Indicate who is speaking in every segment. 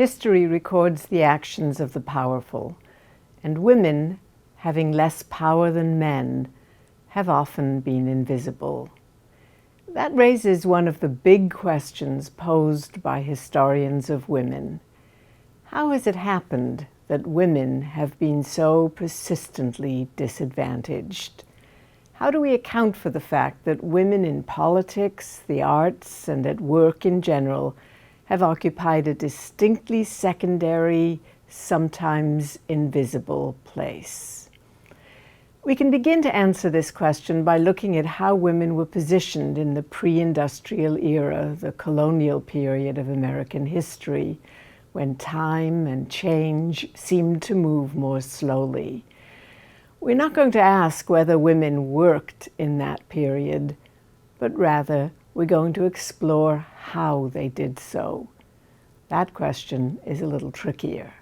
Speaker 1: History records the actions of the powerful, and women, having less power than men, have often been invisible. That raises one of the big questions posed by historians of women. How has it happened that women have been so persistently disadvantaged? How do we account for the fact that women in politics, the arts, and at work in general have occupied a distinctly secondary, sometimes invisible place? We can begin to answer this question by looking at how women were positioned in the pre-industrial era, the colonial period of American history, when time and change seemed to move more slowly. We're not going to ask whether women worked in that period, but rather we're going to explore how they did so. That question is a little trickier.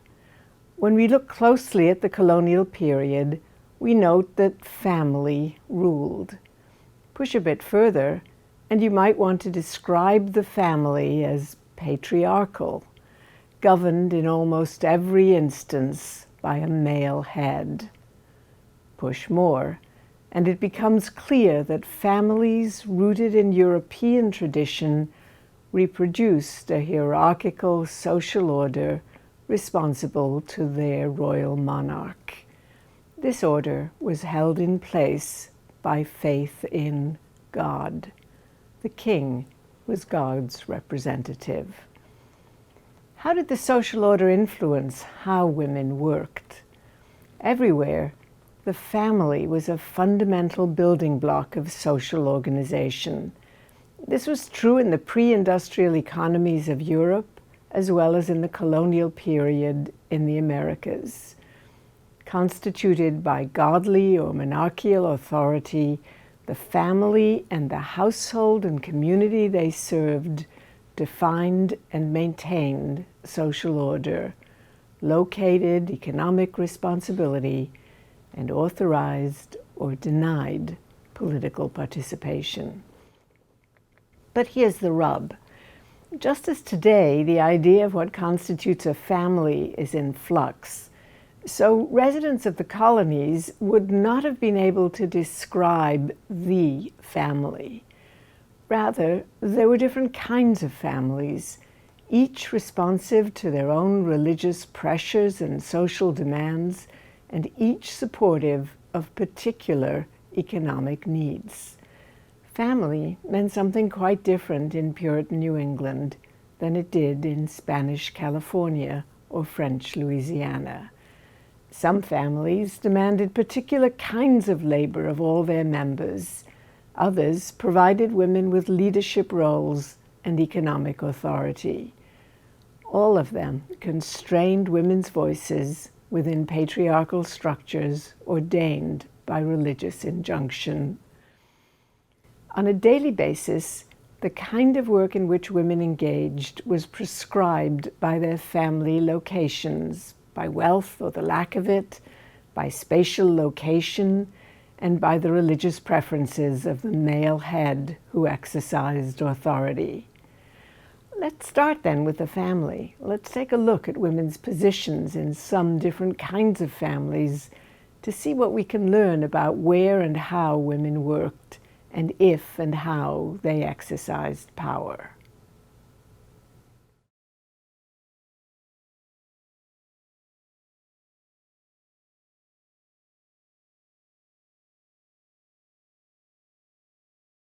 Speaker 1: When we look closely at the colonial period, we note that family ruled. Push a bit further, and you might want to describe the family as patriarchal, governed in almost every instance by a male head. Push more, and it becomes clear that families rooted in European tradition reproduced a hierarchical social order responsible to their royal monarch. This order was held in place by faith in God. The king was God's representative. How did the social order influence how women worked? Everywhere, the family was a fundamental building block of social organization. This was true in the pre-industrial economies of Europe, as well as in the colonial period in the Americas. Constituted by godly or monarchical authority, the family and the household and community they served defined and maintained social order, located economic responsibility, and authorized or denied political participation. But here's the rub. Just as today the idea of what constitutes a family is in flux, so residents of the colonies would not have been able to describe the family. Rather, there were different kinds of families, each responsive to their own religious pressures and social demands, and each supportive of particular economic needs. Family meant something quite different in Puritan New England than it did in Spanish California or French Louisiana. Some families demanded particular kinds of labor of all their members. Others provided women with leadership roles and economic authority. All of them constrained women's voices within patriarchal structures ordained by religious injunction. On a daily basis, the kind of work in which women engaged was prescribed by their family locations, by wealth or the lack of it, by spatial location, and by the religious preferences of the male head who exercised authority. Let's start then with the family. Let's take a look at women's positions in some different kinds of families to see what we can learn about where and how women worked, and if and how they exercised power.